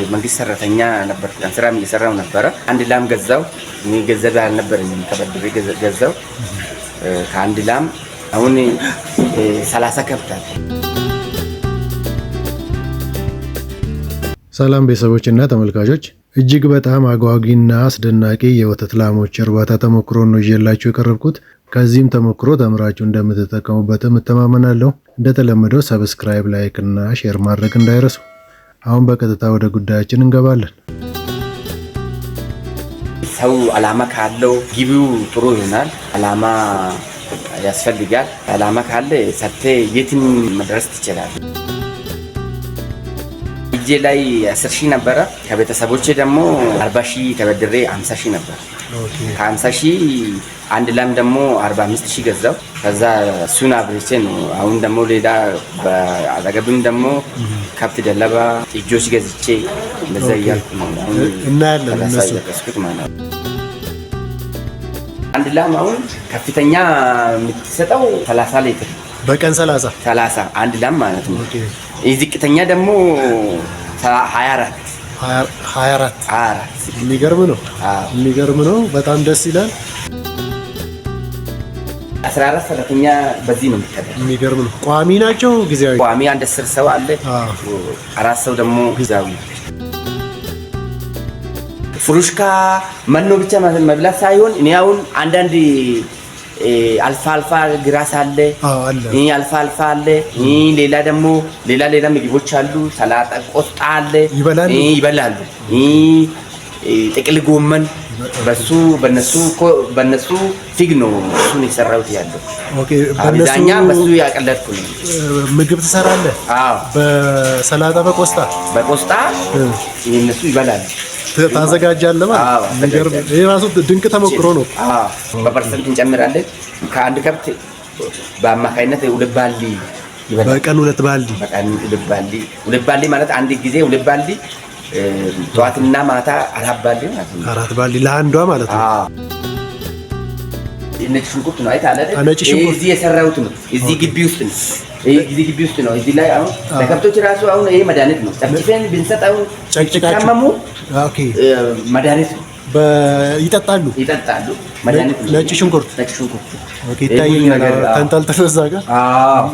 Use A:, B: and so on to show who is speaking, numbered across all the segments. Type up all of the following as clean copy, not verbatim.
A: መንግስት ሰራተኛ ነበር። ስራም እየሰራው ነበር። አንድ ላም ገዛው። እኔ ገንዘብ አልነበረኝም። ተበድሬ ገዛው። ከአንድ ላም አሁን 30 ከብታል።
B: ሰላም ቤተሰቦችና ተመልካቾች፣ እጅግ በጣም አጓጊና አስደናቂ የወተት ላሞች እርባታ ተሞክሮ ነው ይዤላችሁ የቀረብኩት። ከዚህም ተሞክሮ ተምራችሁ እንደምትጠቀሙበትም እተማመናለሁ። እንደተለመደው ሰብስክራይብ፣ ላይክ እና ሼር ማድረግ እንዳይረሱ። አሁን በቀጥታ ወደ ጉዳያችን እንገባለን።
A: ሰው አላማ ካለው ግቢው ጥሩ ይሆናል። አላማ ያስፈልጋል። አላማ ካለ ሰርተ የትም መድረስ ትችላለህ። እጄ ላይ 10,000 ነበረ። ከቤተሰቦቼ ደግሞ 40,000 ተበድሬ 50,000 ነበር። ከ50,000 አንድ ላም ደግሞ 45,000 ገዛው። ከዛ እሱን አብሬቼ ነው አሁን ደግሞ ሌላ በአጠገብም ደግሞ ከብት ደለባ ጥጆች ገዝቼ እንደዛ እያልኩ ነው
B: እና ያለን እነሱ
A: ማለት ነው። አንድ ላም አሁን ከፍተኛ የምትሰጠው 30 ሊትር
B: በቀን 30
A: አንድ ላም ማለት ነው። ዝቅተኛ ደግሞ 24
B: የሚገርም ነው። በጣም ደስ ይላል።
A: 14 ሰራተኛ በዚህ ነው የሚከተል።
B: የሚገርም ነው። ቋሚ ናቸው ጊዜያዊ?
A: ቋሚ አንድ 10 ሰው አለ። 4 ሰው ደግሞ ጊዜያዊ። ፍሩሽካ መኖ ብቻ መብላት ሳይሆን እኔ አሁን አንዳንድ አልፋ ግራስ አለ። አልፋ አለ። ሌላ ደግሞ ሌላ ምግቦች አሉ። ሰላጣ፣ ቆስጣ አለ ይበላሉ። ጥቅል ጎመን በነሱ ፊግ ነው እሱን የሰራሁት ያለው። አብዛኛ በሱ ያቀለድኩ ነው።
B: ምግብ ትሰራለህ? በሰላጣ በቆስጣ እነሱ ይበላሉ። ታዘጋጃለህ ማለት የሚገርም። ይሄ ራሱ ድንቅ ተሞክሮ ነው።
A: በፐርሰንት እንጨምራለን። ከአንድ ከብት በአማካይነት 2 ባልዲ ይበላል።
B: በቀን 2
A: ባልዲ ማለት አንድ ጊዜ 2 ባልዲ፣ ጠዋትና ማታ 4 ባልዲ ማለት ነው።
B: 4 ባልዲ ለአንዷ ማለት ነው።
A: ነጭ ሽንኩርት ነው አይተሃል አይደል? እዚህ የሰራሁት ነው። እዚህ ግቢ ውስጥ ነው። እዚህ ላይ አሁን ለከብቶች ራሱ አሁን ይሄ መድኃኒት ነው። ጨቅጭቀን ብንሰጠው ሲታመሙ መድኃኒት ነው።
B: ይጠጣሉ።
A: መድኃኒት ነው።
B: ነጭ ሽንኩርት ይታየኛል ተንጠልጥሎ እዛ ጋር።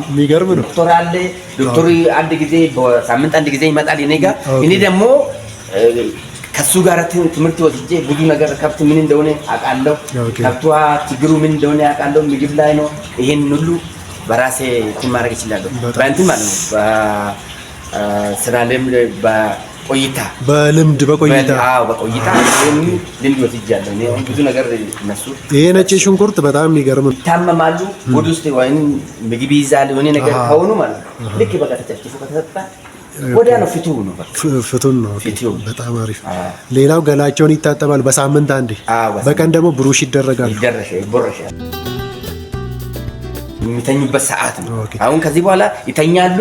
B: የሚገርም ነው።
A: ዶክተር አለ። ዶክተሩ አንድ ጊዜ በሳምንት አንድ ጊዜ ይመጣል እኔ ጋር። እኔ ደግሞ ከሱ ጋር ትምህርት ወስጄ ብዙ ነገር ከብት ምን እንደሆነ አውቃለሁ። ከብቷ ችግሩ ምን እንደሆነ አውቃለሁ። ምግብ ላይ ነው። ይሄን ሁሉ በራሴ ማድረግ እችላለሁ። በእንትን ማለት ነው። በስራ ልምድ በቆይታ ልምድ ወስጃለሁ። እኔ ብዙ ነገር እነሱ
B: ይሄ ነጭ ሽንኩርት በጣም የሚገርም ነው።
A: ይታመማሉ። ወደ ውስጥ ወይም ምግብ ይይዛል የሆነ ነገር ከሆኑ ማለት ነው። ልክ በቃ ተጨፍጭፎ ከተሰጣ ወዲያ ነው ፍቱን ነው። በጣም አሪፍ። ሌላው ገላቸውን ይታጠባል በሳምንት አንዴ። በቀን ደግሞ ብሩሽ ይደረጋል። የሚተኙበት ሰዓት ነው። አሁን ከዚህ በኋላ ይተኛሉ።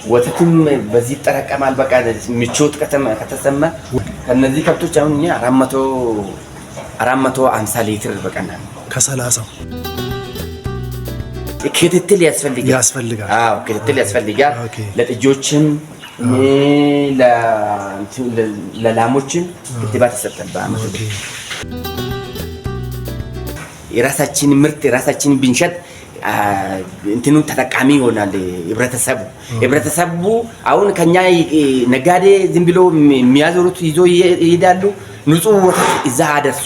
A: ወተትም በዚህ ይጠረቀማል። በቃ ምቾት ከተሰማ ከነዚህ ከብቶች አሁን እኛ 450 ሊትር በቀን ነው።
B: ከ30
A: ክትትል ያስፈልጋል። ክትትል ያስፈልጋል። ለጥጆችም ለላሞችም ክትባት ይሰጣል በአመት። የራሳችን ምርት የራሳችን ብንሸጥ እንትኑ ተጠቃሚ ይሆናል ህብረተሰቡ። አሁን ከኛ ነጋዴ ዝም ብሎ የሚያዞሩት ይዞ ይሄዳሉ። ንጹህ ወተት እዛ አደርሱ።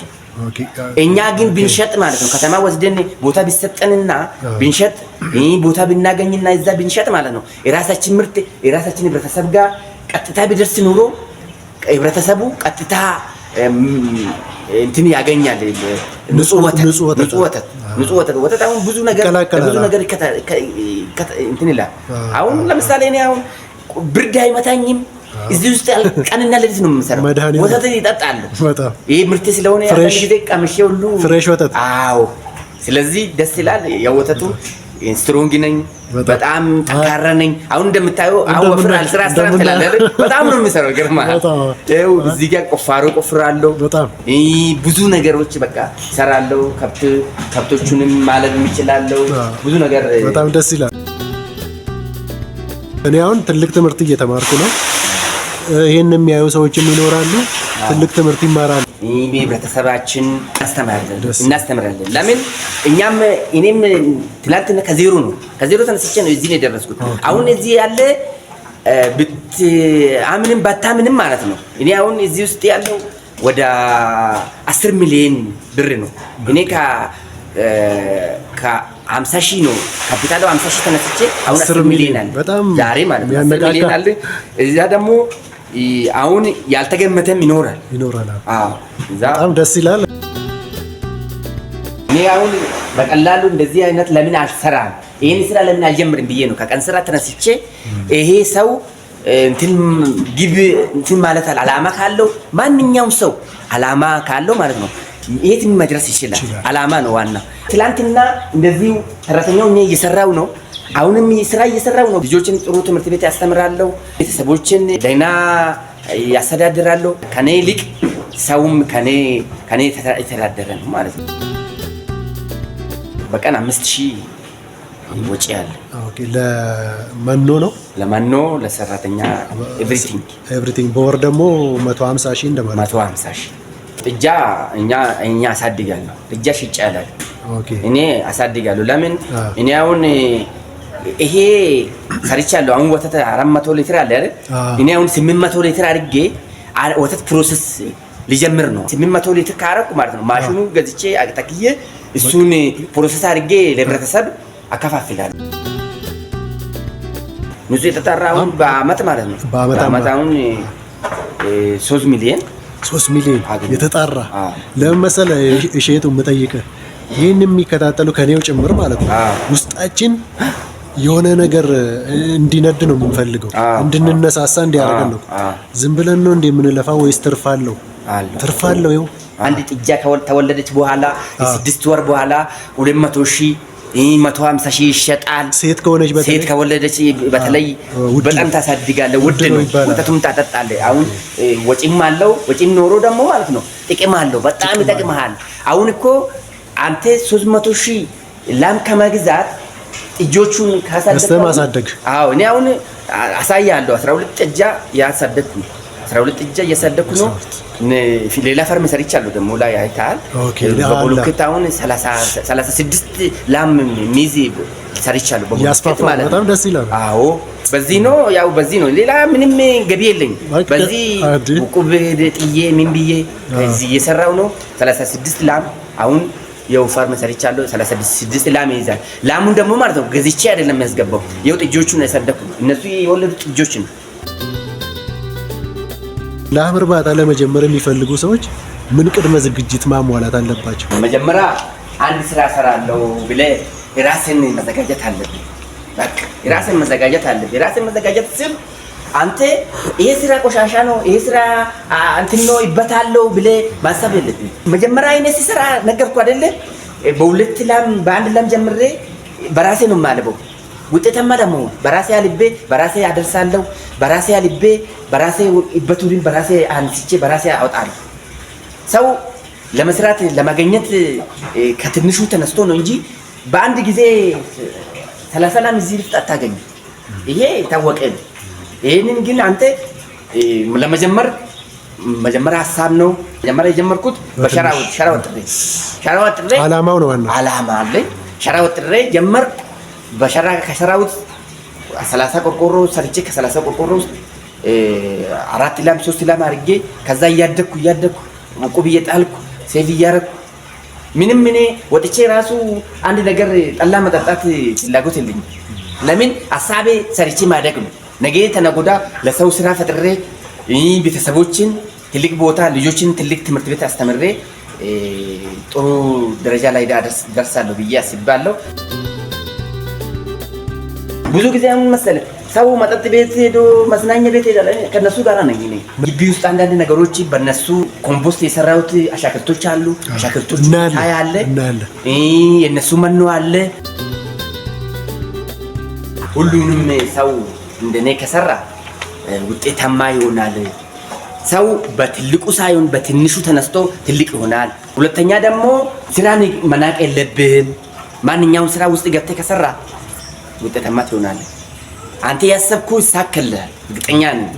A: እኛ ግን ብንሸጥ ማለት ነው ከተማ ወስደን ቦታ ቢሰጠንና ብንሸጥ ቦታ ብናገኝና እዛ ብንሸጥ ማለት ነው የራሳችን ምርት የራሳችን ህብረተሰብ ጋር ቀጥታ ቢደርስ ኑሮ ህብረተሰቡ ቀጥታ እንትን ያገኛል። ንጹህ ወተት አሁን ብዙ ነገር እንትን ይላል። አሁን ለምሳሌ እኔ አሁን ብርድ አይመታኝም። እዚህ ውስጥ ቀንና ሌሊት ነው የምሰራው። ወተት ይጠጣሉ። ይሄ ምርት ስለሆነ ጊዜ ቀምሼ ሁሉ
B: ፍሬሽ ወተት።
A: ስለዚህ ደስ ይላል። የወተቱ ስትሮንግ ነኝ፣ በጣም ጠንካራ ነኝ። አሁን እንደምታየው አሁን ወፍራል። ስራ ትላለህ። በጣም ነው የሚሰራው። ግርማ ይኸው እዚህ ጋር ቁፋሮ ቆፍራለሁ። ብዙ ነገሮች በቃ እሰራለሁ። ከብቶቹንም ማለብ እችላለሁ። ብዙ ነገር
B: በጣም ደስ ይላል። እኔ አሁን ትልቅ ትምህርት እየተማርኩ ነው። ይሄን የሚያዩ ሰዎችም ይኖራሉ፣ ትልቅ ትምህርት ይማራሉ።
A: ህብረተሰባችን እናስተምራለን። ለምን እኔም ትናንትና ከዜሮ ተነስቼ ነው እዚህ ነው የደረስኩት። አሁን እዚህ ያለ አምንም ባታምንም ማለት ነው እኔ አሁን እዚህ ውስጥ ያለው ወደ 10 ሚሊዮን ብር ነው። እኔ ከ50 ሺህ ነው ካፒታሉ 50 ሺህ ተነስቼ አሁን 10 ሚሊዮን አለ ዛሬ ማለት ነው። 10 ሚሊዮን አለ። እዛ ደግሞ አሁን ያልተገመተም ይኖራል። አዎ በጣም ደስ ይላል። እኔ አሁን በቀላሉ እንደዚህ አይነት ለምን አልሰራም ይሄን ስራ ለምን አልጀምርም ብዬ ነው ከቀን ስራ ተነስቼ ይሄ ሰው እንትን ማለት አላማ ካለው ማንኛውም ሰው አላማ ካለው ማለት ነው የትም መድረስ ይችላል። አላማ ነው ዋና። ትላንትና እንደዚሁ ሰራተኛው እኔ እየሰራው ነው። አሁንም ስራ እየሰራው ነው። ልጆችን ጥሩ ትምህርት ቤት ያስተምራለሁ። ቤተሰቦችን ደህና ያስተዳድራለሁ። ከኔ ይልቅ ሰውም ከኔ የተዳደረ ነው ማለት ነው። በቀን 5000 ወጪ አለ። ኦኬ ለመኖ ነው ለመኖ ለሰራተኛ ኤቭሪቲንግ በወር ደግሞ 150 ሺህ እንደማለት 150 ሺህ ጥጃ እኛ አሳድጋለሁ። ጥጃ ሽጫለሁ። ኦኬ እኔ አሳድጋለሁ። ለምን እኔ አሁን ይሄ ሰርቻለሁ። አሁን ወተት 400 ሊትር አለ አይደል? እኔ አሁን 800 ሊትር አድርጌ ወተት ፕሮሰስ ሊጀምር ነው። 800 ሊትር ካረኩ ማለት ነው ማሽኑ ገዝቼ አቅጠቅዬ እሱን ፕሮሰስ አድርጌ ለህብረተሰብ አከፋፍላለሁ። ንጹህ የተጣራውን በአመት ማለት ነው በአመት አሁን 3 ሚሊዮን የተጣራ ለምን መሰለህ እሸቱ የምጠይቅህ ይህን የሚከታተሉ ከኔው ጭምር ማለት ነው ውስጣችን የሆነ ነገር እንዲነድ ነው የምንፈልገው፣ እንድንነሳሳ እንዲያደርገን ነው። ዝም ብለን ነው እንደምንለፋው ወይስ ትርፋለው? ይኸው አንድ ጥጃ ተወለደች በኋላ 6 ወር በኋላ 200 ሺህ 150 ሺህ ይሸጣል። ሴት ከወለደች በተለይ በጣም ታሳድጋለህ። ውድ ነው። ወተቱም ታጠጣለህ። አሁን ወጪም አለው። ወጪም ኖሮ ደግሞ ማለት ነው ጥቅም አለው። በጣም ይጠቅምሃል። አሁን እኮ አንተ 300 ሺህ ላም ከመግዛት ጥጆቹን ካሳደግ አዎ እኔ አሁን አሳያለሁ 12 ጥጃ ያሳደግኩ 12 ጥጃ እያሳደግኩ ነው። ሌላ ፈርም ሰርቻለሁ ደግሞ ላይ አይታል። በብሎኬት አሁን 36 ላም ሚዚ ሰርቻለሁ በብሎኬት ማለት ነው። በጣም ደስ ይላል። አዎ በዚህ ነው ሌላ ምንም ገቢ የለኝ። በዚህ ቁብ ጥዬ ምን ብዬ እዚህ እየሰራው ነው። 36 ላም አሁን የው ፋርም ሰርቻለሁ። 36 ላም ይይዛል። ላሙን ደግሞ ማለት ነው ገዝቼ አይደለም ያስገባው። የው ጥጆቹን ያሳደግኩ እነሱ የወለዱ ጥጆች ነው። ላም እርባታ ለመጀመር የሚፈልጉ ሰዎች ምን ቅድመ ዝግጅት ማሟላት አለባቸው? መጀመሪያ አንድ ስራ ሰራለሁ ብለህ ራስን መዘጋጀት አለብህ። በቃ ራስን መዘጋጀት አለብህ። ራስን መዘጋጀት ስል አንተ ይሄ ስራ ቆሻሻ ነው፣ ይሄ ስራ እንትን ነው ይበታለው ብለህ ማሰብ የለብህም። መጀመሪያ እኔ ሲሰራ ነገርኩ አይደለ? በሁለት ላም በአንድ ላም ጀምሬ በራሴ ነው የማልበው። ውጤታማ ደግሞ በራሴ አልቤ በራሴ አደርሳለሁ። በራሴ አልቤ በራሴ ይበቱልን በራሴ አንስቼ በራሴ አወጣለሁ። ሰው ለመስራት ለማግኘት ከትንሹ ተነስቶ ነው እንጂ በአንድ ጊዜ 30 ላም እዚህ ልፍጥ አታገኝም። ይሄ ታወቀ። ይሄንን ግን አንተ መጀመሪያ ሀሳብ ነው። መጀመሪያ የጀመርኩት ሸራ ወጥሬ አላማው ነው ዋና አላማ አለ። ሸራ ወጥሬ ጀመር። ከሸራው 30 ቆርቆሮ ሰርቼ ከ30 ቆርቆሮ ውስጥ 4 ላም 3 ላም አድርጌ ከዛ እያደኩ ቁብ እየጣልኩ ሴፍ እያደረኩ ምንም እኔ ወጥቼ ራሱ አንድ ነገር ጠላ መጠጣት ፍላጎት የለኝም። ለምን ሀሳቤ ሰርቼ ማደግ ነው። ነገ ተነጎዳ ለሰው ስራ ፈጥሬ ቤተሰቦችን ትልቅ ቦታ ልጆችን ትልቅ ትምህርት ቤት አስተምሬ ጥሩ ደረጃ ላይ ደርሳለሁ ብዬ አስባለሁ። ብዙ ጊዜ ምን መሰለህ ሰው መጠጥ ቤት ሄዶ መዝናኛ ቤት ሄዶ ከነሱ ጋር ነኝ እኔ። ግቢ ውስጥ አንዳንድ ነገሮች በነሱ ኮምፖስት የሰራሁት አሻክርቶች አሉ። አሻክርቶች ታያለ የነሱ መኖ አለ። ሁሉንም ሰው እንደኔ ከሰራ ውጤታማ ይሆናል። ሰው በትልቁ ሳይሆን በትንሹ ተነስቶ ትልቅ ይሆናል። ሁለተኛ ደግሞ ስራን መናቅ የለብህም። ማንኛውም ስራ ውስጥ ገብተህ ከሰራ ውጤታማ ትሆናለህ። አንተ ያሰብኩ ይሳካልሃል እርግጠኛ ነኝ።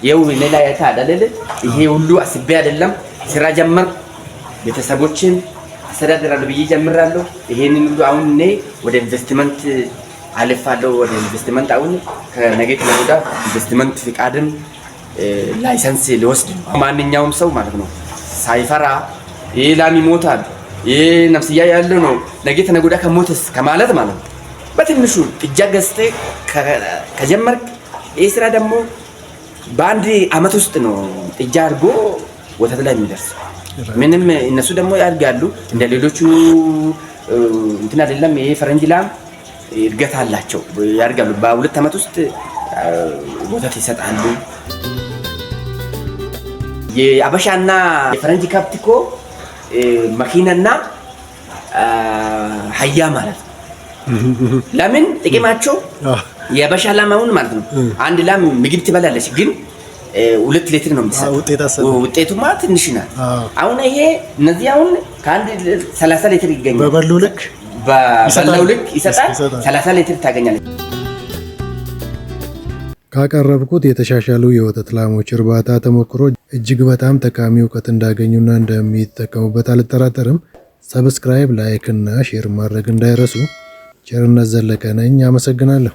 A: ይኸው እኔ ላይ አይደል ይሄ ሁሉ አስቤ አይደለም ስራ ጀመር ቤተሰቦችን አስተዳደራለሁ ብዬ ጀምራለሁ። ይሄንን ሁሉ አሁን እኔ ወደ ኢንቨስትመንት አልፋለሁ። ወደ ኢንቨስትመንት አሁን ከነገ ከነገ ኢንቨስትመንት ፍቃድም ላይሰንስ ሊወስድ ማንኛውም ሰው ማለት ነው ሳይፈራ ይሄ ላም ይሞታል ይሄ ነፍስያ ያለው ነው ነገ ከነገ ወዲያ ከሞተስ ከማለት ማለት ነው በትንሹ ጥጃ ገዝተህ ከጀመርክ ይሄ ስራ ደግሞ በአንድ አመት ውስጥ ነው ጥጃ አድርጎ ወተት ላይ የሚደርስ። ምንም እነሱ ደግሞ ያድጋሉ እንደ ሌሎቹ እንትን አይደለም። ይሄ ፈረንጅ ላም እድገት አላቸው ያድጋሉ። በሁለት አመት ውስጥ ወተት ይሰጣሉ። የአበሻና የፈረንጅ ከብት እኮ መኪናና አህያ ማለት ነው። ለምን ጥቅማቸው የአበሻ ላም አሁን ማለት ነው አንድ ላም ምግብ ትበላለች ግን 2 ሊትር ነው የሚሰጠው። ውጤቱማ ትንሽ ናት። አሁን ይሄ እነዚህ አሁን ከአንድ 30 ሊትር ይገኛል። በበላው ልክ ይሰጣል። 30 ሊትር ታገኛለች።
B: ካቀረብኩት የተሻሻሉ የወተት ላሞች እርባታ ተሞክሮ እጅግ በጣም ጠቃሚ እውቀት እንዳገኙና እንደሚጠቀሙበት አልጠራጠርም። ሰብስክራይብ፣ ላይክ እና ሼር ማድረግ እንዳይረሱ። ቸርነት ዘለቀ ነኝ። አመሰግናለሁ።